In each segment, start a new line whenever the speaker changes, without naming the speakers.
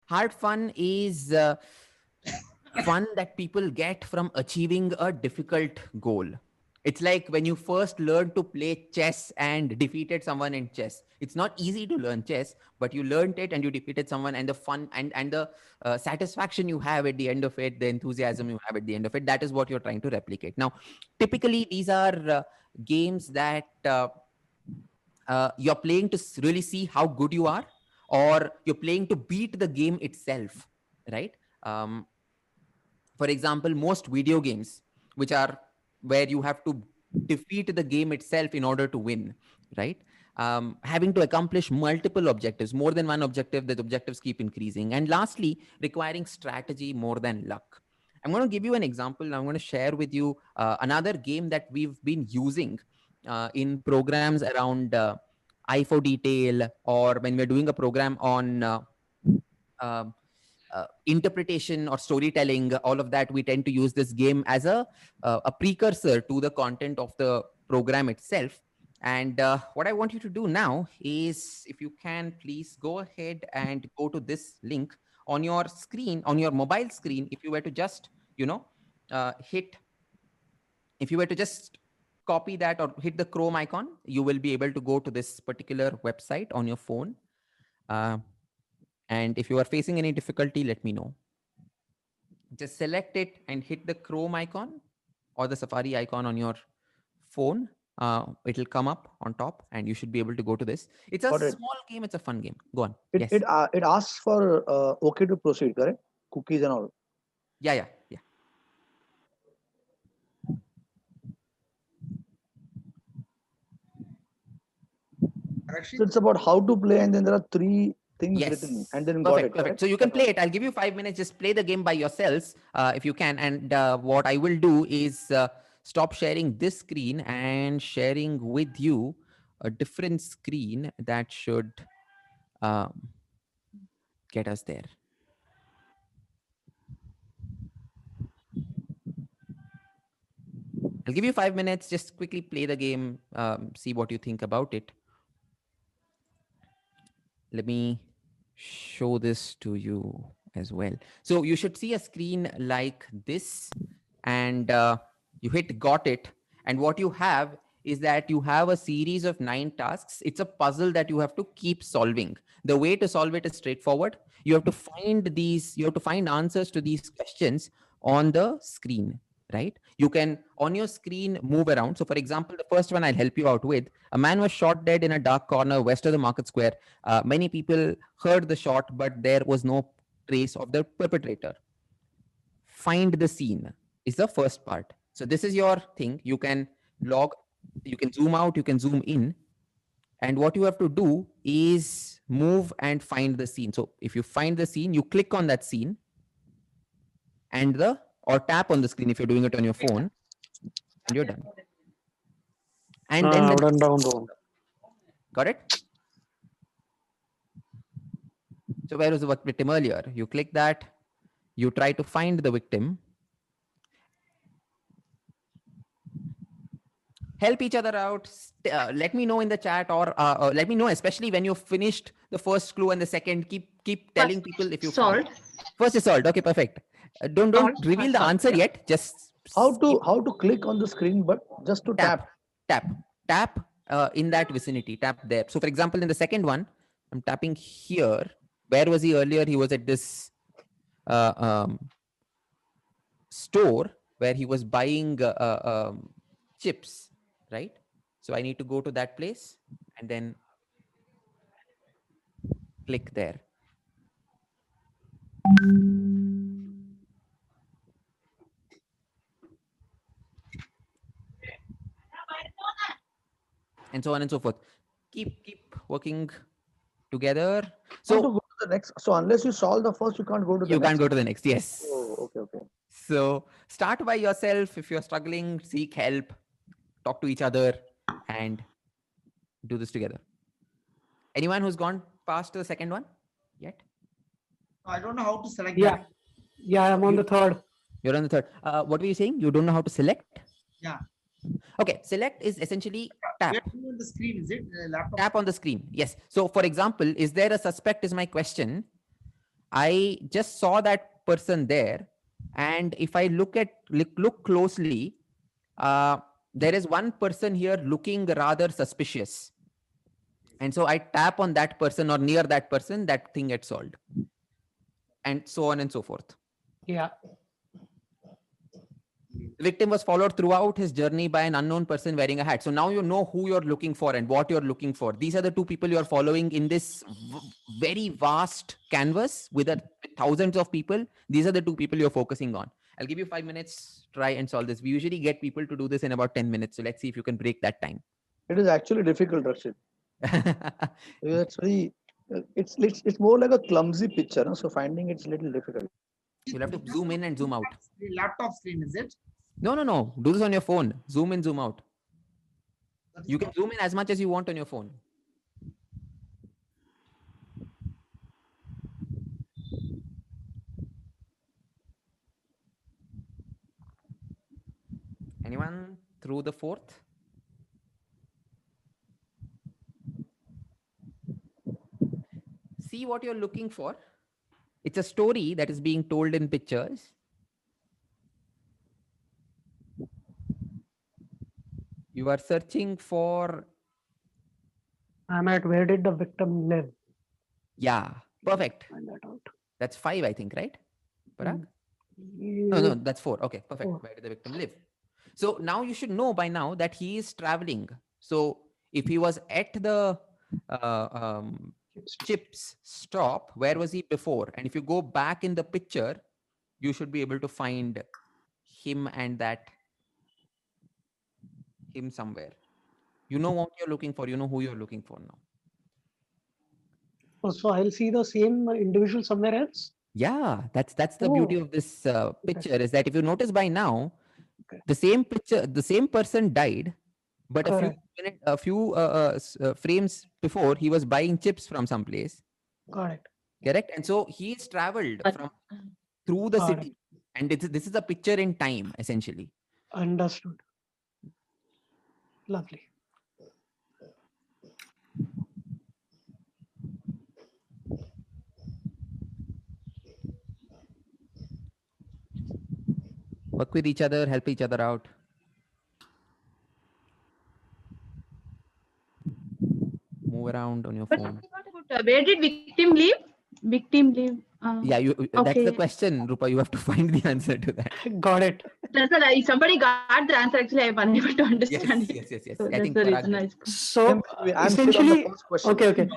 Hard fun is fun that people get from achieving a difficult goal. It's like when you first learned to play chess and defeated someone in chess. It's not easy to learn chess, but you learned it and you defeated someone, and the fun and the satisfaction you have at the end of it, the enthusiasm you have at the end of it, that is what you're trying to replicate. Now, typically, these are games that you're playing to really see how good you are, or you're playing to beat the game itself, right? Um, for example, most video games, which are where you have to defeat the game itself in order to win, right? Having to accomplish multiple objectives, more than one objective, the objectives keep increasing. And lastly, requiring strategy more than luck. I'm going to give you an example. I'm going to share with you another game that we've been using in programs around eye for detail, or when we're doing a program on um interpretation or storytelling, all of that, we tend to use this game as a precursor to the content of the program itself. And what I want you to do now is, if you can please go ahead and go to this link on your screen, on your mobile screen. If you were to just, hit, if you were to just copy that or hit the Chrome icon, you will be able to go to this particular website on your phone. Uh, and if you are facing any difficulty, let me know. Just select it and hit the Chrome icon or the Safari icon on your phone. It'll come up on top and you should be able to go to this. It's a
Got it.
small game. It's a fun game. Go on.
It
Yes.
it it asks for okay to proceed, correct? Cookies and all.
Yeah, yeah, yeah.
So it's about how to play, and then there are three things written,
Yes.
and then got
Perfect,
it.
perfect.
Correct?
So you can play it. I'll give you 5 minutes. Just play the game by yourselves if you can. And what I will do is stop sharing this screen and sharing with you a different screen that should um, get us there. I'll give you 5 minutes. Just quickly play the game, see what you think about it. Let me show this to you as well. So you should see a screen like this, and you hit got it. And what you have is that you have a series of 9 tasks. It's a puzzle that you have to keep solving. The way to solve it is straightforward. You have to find answers to these questions on the screen, right? You can, on your screen, move around. So for example, the first one I'll help you out with: a man was shot dead in a dark corner west of the market square. Many people heard the shot, but there was no trace of the perpetrator. Find the scene is the first part. So this is your thing. You can log, you can zoom out, you can zoom in. And what you have to do is move and find the scene. So if you find the scene, you click on that scene and or tap on the screen if you're doing it on your phone, and you're done. And then
down.
got it? So where was the victim earlier? You click that, you try to find the victim. Help each other out. Let me know in the chat, or let me know, especially when you've finished the first clue and the second. Keep telling people if you
solved.
First is solved. Okay, perfect. Don't reveal the answer yet. Just
how to click on the screen, but just to tap
in that vicinity. Tap there. So for example, in the second one, I'm tapping here. Where was he earlier? He was at this store where he was buying chips, right? So I need to go to that place and then click there. And so on and so forth. Keep working together. So
to go to the next. So unless you solve the first, you can't go to the next.
You can't go to the next. Yes.
Oh, okay.
So start by yourself. If you're struggling, seek help, talk to each other, and do this together. Anyone who's gone past the second one yet?
I don't know how to select.
Yeah.
That.
Yeah, I'm on the third.
You're on the third. What were you saying? You don't know how to select?
Yeah.
Okay. Select is essentially tap.
On the screen, is it? Laptop?
Tap on the screen. Yes. So for example, is there a suspect is my question. I just saw that person there, and if I look closely, there is one person here looking rather suspicious, and so I tap on that person or near that person, that thing gets solved, and so on and so forth.
Yeah.
The victim was followed throughout his journey by an unknown person wearing a hat. So now you know who you're looking for and what you're looking for. These are the two people you are following in this very vast canvas with thousands of people. These are the two people you're focusing on. I'll give you 5 minutes, try and solve this. We usually get people to do this in about 10 minutes. So let's see if you can break that time.
It is actually difficult, Rakshit. It's very, it's more like a clumsy picture, no? So finding it's a little difficult.
You'll have to zoom in and zoom out.
Laptop screen, is it?
No. Do this on your phone. Zoom in, zoom out. You can zoom in as much as you want on your phone. Anyone through the fourth? See what you're looking for. It's a story that is being told in pictures. You are searching for,
I'm at where did the victim live?
yeah, perfect.
Find that out.
That's 5, I think, right? Parag?
Mm.
No, that's 4. Okay, perfect.
4.
Where did the victim live? So now you should know by now that he is traveling. So if he was at the chips stop, where was he before? And if you go back in the picture, you should be able to find him and that him somewhere. You know what you're looking for. You know who you're looking for now.
Oh, so I'll see the same individual somewhere else.
Yeah, that's the beauty
Oh.
of this picture is that if you notice by now,
Okay.
the same picture, the same person died, but
Correct.
a few frames before he was buying chips from someplace.
Got it.
Correct, and so he's traveled
But-
from through the
Got it.
city, and this is a picture in time essentially.
Understood. Lovely.
Work with each other, help each other out. Move around on your
But
phone.
where did victim live? Victim live.
Yeah, that's the
Okay.
question, Rupa. You have to find the answer to that.
Got it.
That's what if somebody got the answer, actually, I'm unable to
Yes,
understand it.
yes.
So
I
that's
think
the
Parag
reason
did.
I.
So
I'm still on the
essentially,
first question.
okay.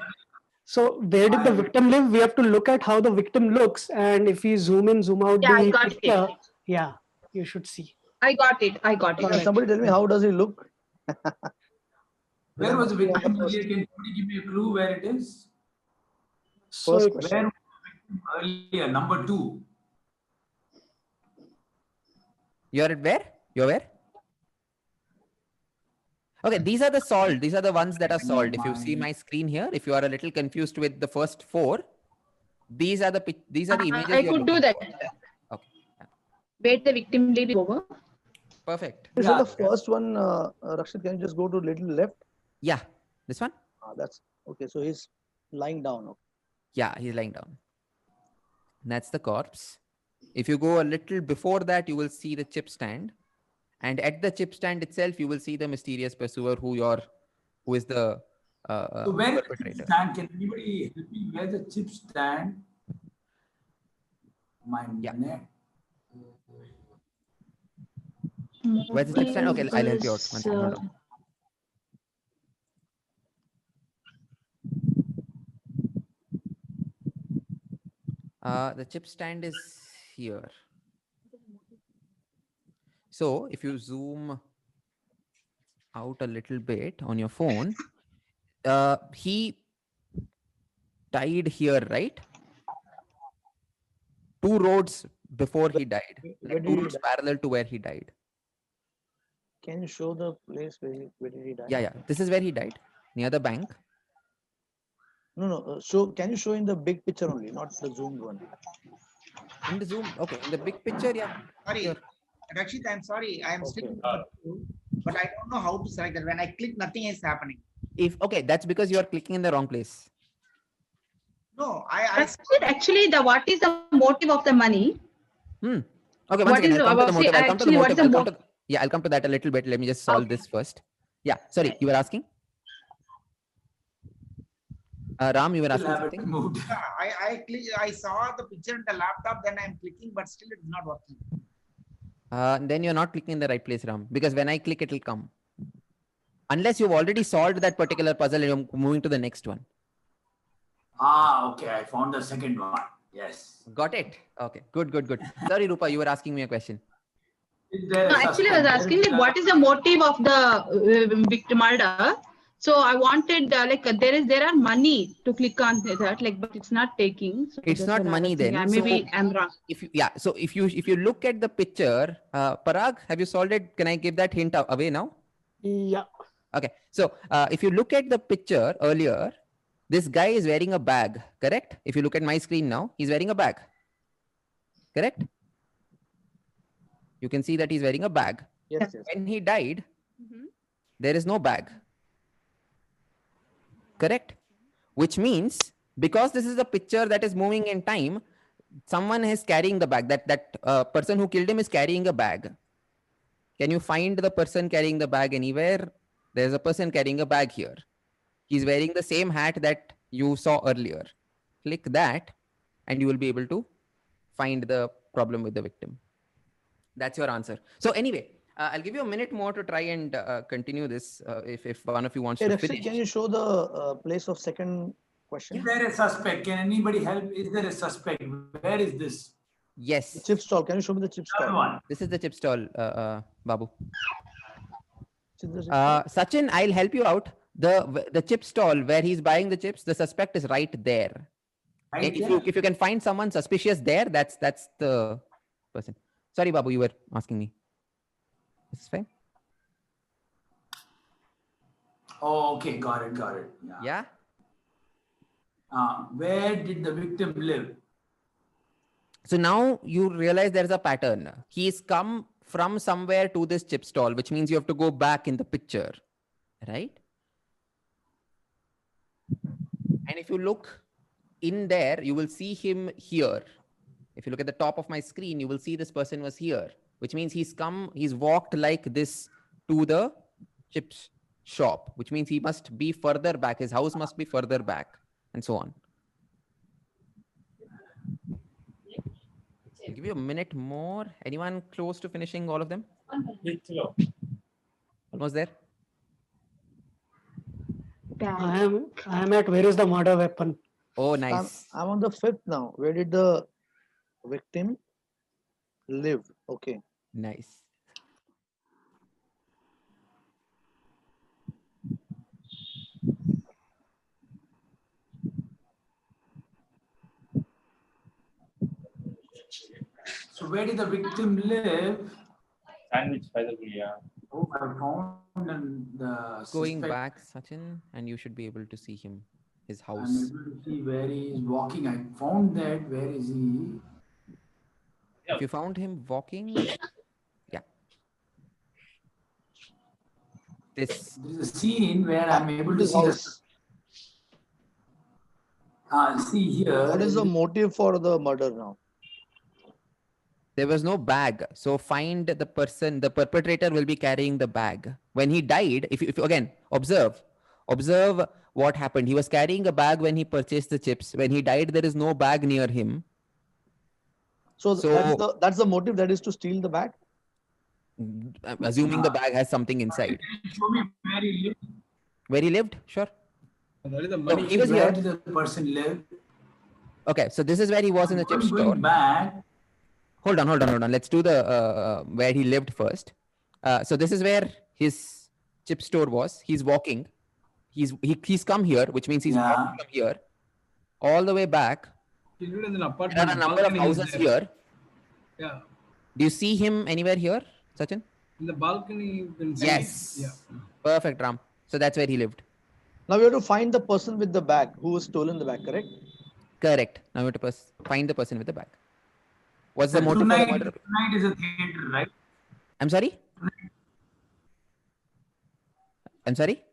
So where did the victim live? We have to look at how the victim looks, and if we zoom in, zoom out
Yeah, I
the
got it.
picture, yeah, you should see.
I got it.
Can somebody tell me how does he look?
Where was the
Yeah,
victim
first.
earlier? Can somebody give me a clue where it is?
So
First
it-
question.
Where was the victim earlier? Number 2.
You're at where? You're where? Okay, these are the solved. These are the ones that are solved. If you see my screen here, if you are a little confused with the first 4, these are the images.
I
you're
could do
looking
that.
for. Okay,
Where the victim live over.
perfect.
So
Yeah.
the first one, Rakshit, can you just go to little left?
Yeah, this one.
That's okay. So he's lying down. Okay.
Yeah, he's lying down. That's the corpse. If you go a little before that, you will see the chip stand. And at the chip stand itself, you will see the mysterious pursuer who is the
So where is the chip
perpetrator.
stand? Can anybody help me? Where the chip stand? My
Yeah.
neck.
Where's the chip stand? Okay, I'll help you out. One second, hold on. The chip stand is here. So if you zoom out a little bit on your phone, he died here, right? 2 roads before he died.
Where
Like
did
2
he
roads
die?
parallel to where he died.
Can you show the place where did he die?
Yeah. This is where he died, near the bank.
No. So can you show in the big picture only, not the zoomed one?
In the zoom, okay. In the big picture, yeah.
Sorry,
Sure.
Rakshit, I'm sorry. I am
Okay.
still number 2, but I don't know how to select that. When I click, nothing is happening.
Okay, that's because you are clicking in the wrong place.
No,
Rakshit, actually, what is the motive of the money?
Okay, once
What
again,
is
I'll come to the
see,
motive. I'll come to the
actually, what
motive.
is the
I'll come to yeah, I'll come to that a little bit. Let me just solve
Okay.
this first. Yeah, sorry, you were asking? Ram, you were
Still
asking
haven't
something?
moved.
I saw the picture in the laptop, then I'm clicking, but still it's not working.
Then you're not clicking in the right place, Ram, because when I click, it'll come. Unless you've already solved that particular puzzle and you're moving to the next one.
Ah, okay. I found the second one. Yes.
Got it? Okay, good, good, good. Sorry, Rupa, you were asking me a question.
Is there a
No, actually, I was
suspect?
asking like, what is the motive of the victim murder? So I wanted there are money to click on that, like, but it's not taking. So
It's
that's
not
what I
money
was thinking.
then.
Maybe
So
I'm wrong.
if you look at the picture, Parag, have you solved it? Can I give that hint away now?
Yeah.
Okay. So if you look at the picture earlier, this guy is wearing a bag, correct? If you look at my screen now, he's wearing a bag, correct? You can see that he's wearing a bag.
Yes, yes.
When he died,
Mhm.
there is no bag, correct? Which means because this is a picture that is moving in time, someone is carrying the bag. That person who killed him is carrying a bag. Can you find the person carrying the bag anywhere? There's a person carrying a bag here. He's wearing the same hat that you saw earlier. Click that and you will be able to find the problem with the victim. That's your answer. So anyway, I'll give you a minute more to try and continue this if one of you wants
Hey,
to
Rakshit,
finish.
can you show the place of second question?
Is there a suspect? Can anybody help? Is there a suspect? Where is this?
Yes.
The chip stall. Can you show me the chip
Third
stall?
one.
This is the chip stall, Babu.
This is the chip stall?
Sachin, I'll help you out. The chip stall where he's buying the chips, the suspect is right there.
Right
If you can find someone suspicious there, that's the person. Sorry, Babu, you were asking me. This is fine.
Oh, okay. Got it. Got it. Yeah.
Yeah.
Where did the victim live?
So now you realize there's a pattern. He's come from somewhere to this chip stall, which means you have to go back in the picture, right? And if you look in there, you will see him here. If you look at the top of my screen, you will see this person was here, which means he's walked like this to the chips shop, which means he must be further back. His house must be further back, and so on. I'll give you a minute more. Anyone close to finishing all of them? Almost there?
I am at where is the murder weapon?
Oh, nice.
I'm on the fifth now. Where did the victim live? Okay.
Nice.
So where did the victim live?
Sandwich by the way, yeah.
Oh, I found the
Going
suspect.
back, Sachin, and you should be able to see him, his
I'm
house.
able to see where he is walking. I found that. Where is he?
If you found him walking, yeah. This,
There is a scene where I'm able to
This
see
house.
see here.
What is the motive for the murder now?
there was no bag. So find the person, the perpetrator will be carrying the bag. When he died, if you again, observe what happened. He was carrying a bag when he purchased the chips. When he died, there is no bag near him.
So,
So-
that's the motive, that is to steal the bag?
I'm assuming the bag has something inside.
Can you show me where he lived?
Where he lived? Sure.
That is the
So
money.
he was
Where
here.
did the person live?
Okay, so this is where he was in the chip
I'm
store.
going back.
Hold on. Let's do the where he lived first. So this is where his chip store was. He's walking. He's come here, which means he's
Yeah.
walking from here all the way back.
He lived in an
There
apartment.
are a number of
balcony is
houses
there.
here.
Yeah.
Do you see him anywhere here, Sachin?
In the balcony, you can see.
Yes.
Yeah.
Perfect, Ram. So that's where he lived.
Now we have to find the person with the bag who has stolen the bag, correct?
Correct. Now we have to find the person with the bag. What's the motive for the murder?
Tonight is a theater, right?
I'm sorry? I'm sorry?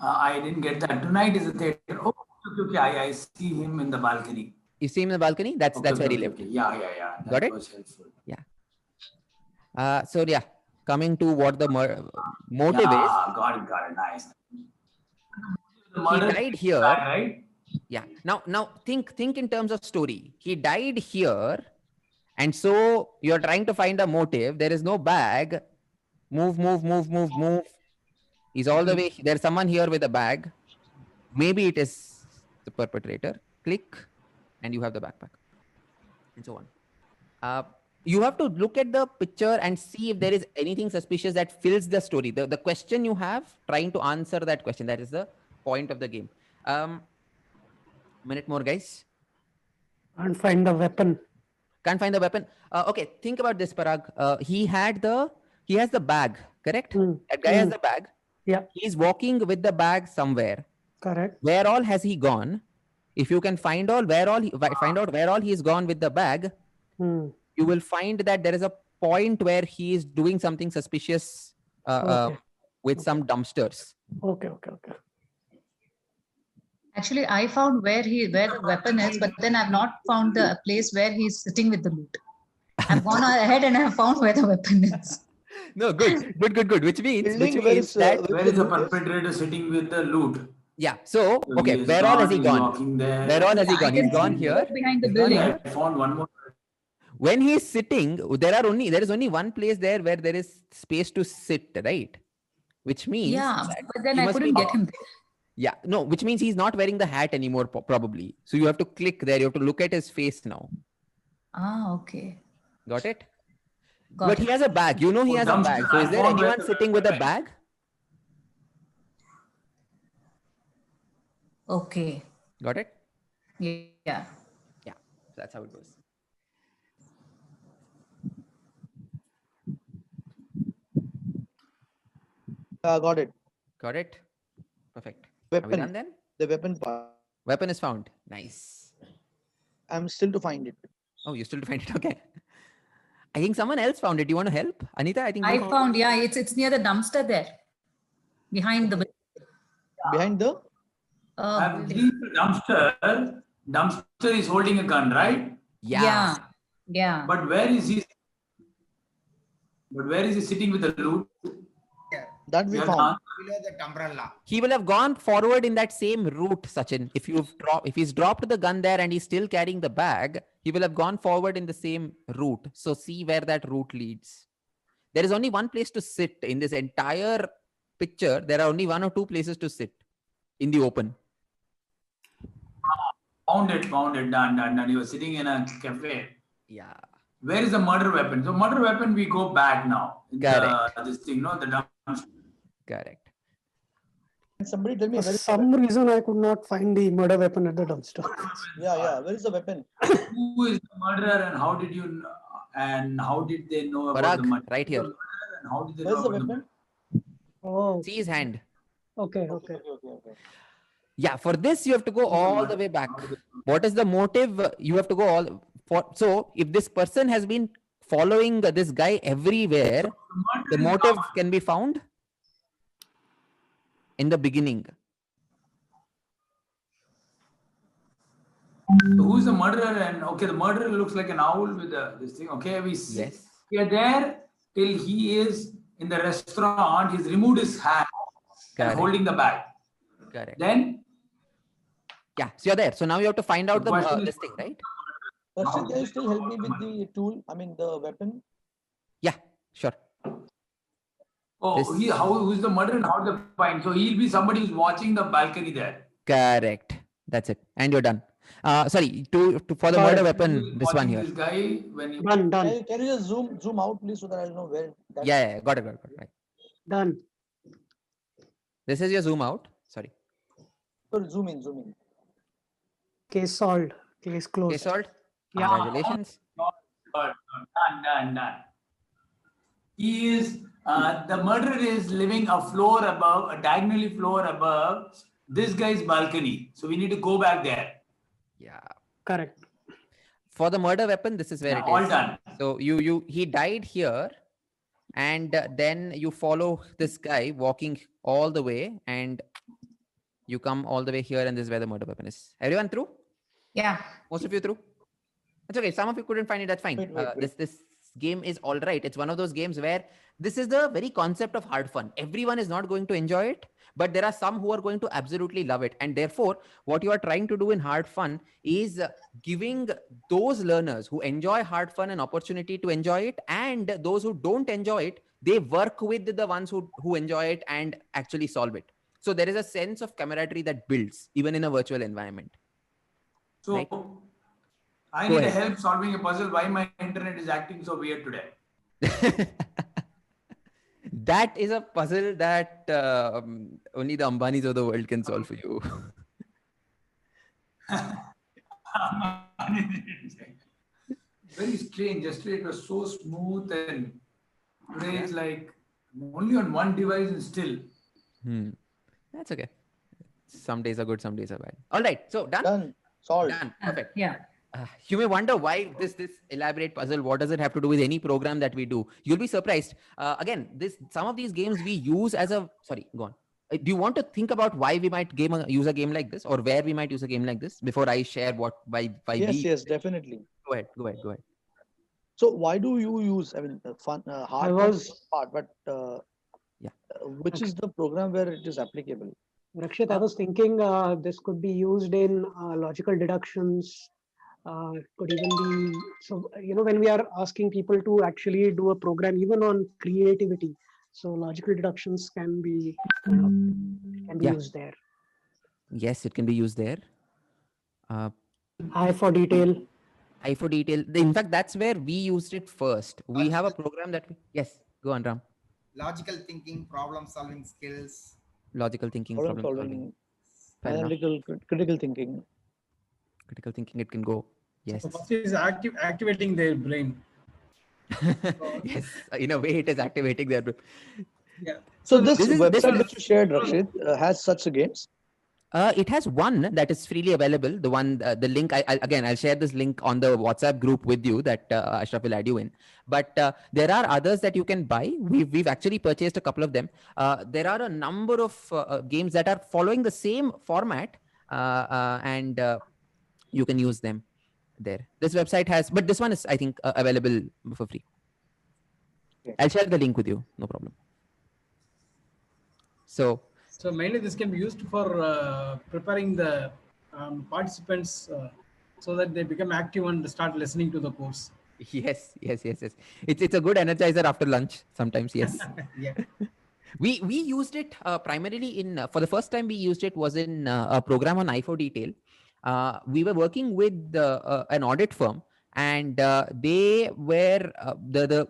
I didn't get that. Tonight is a theater. Oh, Okay, I see him in the balcony.
You see him in the balcony? That's where he lived.
Yeah. That
Got it?
was helpful.
So yeah, coming to what the motive is.
Got it. Nice. The
He
murder
died here.
right?
Yeah. Now think in terms of story. He died here, and so you're trying to find a motive. There is no bag. Move. He's all the way. There's someone here with a bag. Maybe it is the perpetrator. Click, and you have the backpack, and so on. You have to look at the picture and see if there is anything suspicious that fills the story. The question you have, trying to answer that question. That is the point of the game. Minute more, guys.
And find the weapon.
Can't find the weapon. Okay, think about this, Parag. He has the bag, correct? That guy has the bag.
Yeah.
He's walking with the bag somewhere.
Correct.
Where all has he gone? If you can find out where all he's gone with the bag, you will find that there is a point where he is doing something suspicious with some dumpsters.
Okay.
Actually, I found where the weapon is, but then I've not found the place where he's sitting with the loot. I've gone ahead and I've found where the weapon is.
No, good. Which means that
Where is the perpetrator sitting with the loot?
yeah. So okay,
He is
where all has he
he's
gone?
walking there.
Where all has he
I
gone?
can
He's gone
see
here.
behind the
He's gone
building.
here.
I found one more.
When he is sitting, there is only one place there where there is space to sit, right? Which means
Yeah,
that
but then
he
I
must be-
couldn't get him there.
Yeah, no, which means he's not wearing the hat anymore, probably. So you have to click there. You have to look at his face now.
Okay.
Got it?
Got
But
it.
he has a bag. You know he has a bag. So is there anyone sitting with a bag?
Okay.
Got it?
Yeah.
Yeah, that's how it goes.
Got it.
Got it? Perfect. Are we done
Weapon.
then?
The weapon part.
Weapon is found. Nice.
I'm still to find it.
Oh, you still to find it. Okay. I think someone else found it. You want to help? Anita, I think you
I
found
found, yeah, it's near the dumpster there. Behind the
Behind the
I've
building.
seen the dumpster. Dumpster is holding a gun, right?
Yeah.
Yeah.
But where is he? Sitting with the loot?
that we
Yeah,
found.
Below that umbrella.
He will have gone forward in that same route, Sachin. If he's dropped the gun there and he's still carrying the bag, he will have gone forward in the same route. So see where that route leads. There is only one place to sit in this entire picture. There are only one or two places to sit in the open.
Found it, done. He was sitting in a cafe.
Yeah.
Where is the murder weapon? So murder weapon, we go back now.
Correct.
This thing, no, the dumpster.
Correct.
Can somebody tell me
For
where is the
some reason, I could not find the murder weapon at the dumpster.
yeah. Where is the weapon?
Who is the murderer and how did you and how did they know about the
Parag,
murder?
right here.
And how did they
Where's
know
the
about
weapon?
Oh,
See his hand.
okay.
Okay.
Yeah, for this you have to go all the way back. What is the motive? You have to go all for. So if this person has been following this guy everywhere, the motive can be found in the beginning.
So who's the murderer? And okay, the murderer looks like an owl with this thing. Okay,
Yes.
we are there till he is in the restaurant. He's removed his hand and
Correct.
holding the bag.
Correct.
Then
Yeah. So you're there. So now you have to find out
The question is-
this thing, right?
Darshit, can you still help me with the tool? I mean the weapon?
Yeah. Sure.
who's the murderer and how the find? So he'll be somebody who's watching the balcony there.
Correct. That's it. And you're done. Sorry. For the
Got
murder
it.
weapon,
Who's
this one
watching
here.
This guy when he
Done.
Can you just zoom out please so that I'll know where that
Yeah. Got it. Right.
Done.
This is your zoom out. Sorry.
Sorry, zoom in.
Case solved. Case closed.
Okay, solved.
Yeah.
Congratulations.
done. He is the murderer is living a floor above, a diagonally floor above this guy's balcony. So we need to go back there.
Yeah.
Correct.
For the murder weapon, this is where it is.
All done.
So he died here, and then you follow this guy walking all the way, and You come all the way here, and this is where the murder weapon is. Everyone through?
Yeah.
Most of you through? That's okay. Some of you couldn't find it. That's fine.
Wait.
This game is all right. It's one of those games where this is the very concept of hard fun. Everyone is not going to enjoy it, but there are some who are going to absolutely love it. And therefore, what you are trying to do in hard fun is giving those learners who enjoy hard fun an opportunity to enjoy it, and those who don't enjoy it, they work with the ones who enjoy it and actually solve it. So there is a sense of camaraderie that builds even in a virtual environment.
So
Right.
I
Go
need a
ahead.
help solving a puzzle why my internet is acting so weird today.
That is a puzzle that only the Ambanis of the world can solve for you.
Very strange. Yesterday it was so smooth, and today it's like only on one device and still.
That's okay. Some days are good, some days are bad. All right, so done.
Done. Solved.
Done. Perfect.
Yeah.
You may wonder why this elaborate puzzle. What does it have to do with any program that we do? You'll be surprised. Again, some of these games we use as a. Sorry, go on. Do you want to think about why we might use a game like this, or where we might use a game like this before I share why
Yes,
we?
yes, definitely.
Go ahead.
So why do you use? I mean, fun, hard fun
was-
is one part, but
Yeah.
which is the program where it is applicable?
Rakshit, I was thinking this could be used in logical deductions. Could even be so when we are asking people to actually do a program even on creativity. So logical deductions can be
Yeah.
used there.
Yes, it can be used there.
Eye for detail.
Eye for detail. In fact, that's where we used it first. We have a program that yes. Go on, Ram.
Logical thinking, problem solving skills.
Logical thinking,
Problem
problem
solving,
solving. Fair enough.
analytical, critical thinking.
Critical thinking, it can go. Yes.
So first is activating their brain.
Yes. In a way, it is activating their.
Yeah.
So this
this is-
website
this is-
which you shared, Rakshit, has such games.
It has one that is freely available. The one, the link. I'll share this link on the WhatsApp group with you that Ashraf will add you in. But there are others that you can buy. We've actually purchased a couple of them. There are a number of games that are following the same format, and you can use them there. This website has, but this one is, I think, available for free.
Okay.
I'll share the link with you. No problem. So.
So mainly this can be used for preparing the participants so that they become active and start listening to the course.
Yes. It's a good energizer after lunch sometimes. Yes.
Yeah.
We used it primarily in for the first time we used it was in a program on Eye for Detail. We were working with an audit firm, and they were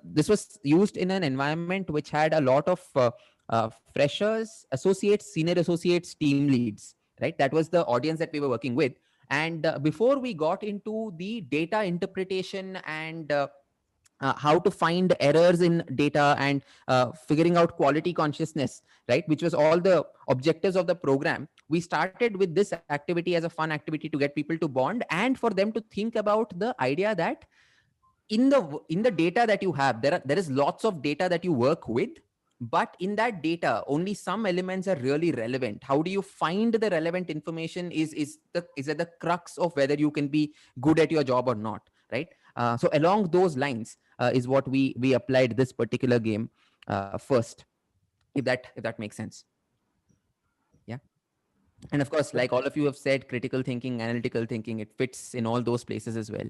this was used in an environment which had a lot of freshers, associates, senior associates, team leads. Right, that was the audience that we were working with. And before we got into the data interpretation and how to find errors in data and figuring out quality consciousness, right, which was all the objectives of the program, we started with this activity as a fun activity to get people to bond and for them to think about the idea that in the data that you have, there is lots of data that you work with, but in that data only some elements are really relevant. How do you find the relevant information is at the crux of whether you can be good at your job or not, right? So along those lines is what we applied this particular game first, if that makes sense. Yeah. And of course, like all of you have said, critical thinking, analytical thinking, it fits in all those places as well.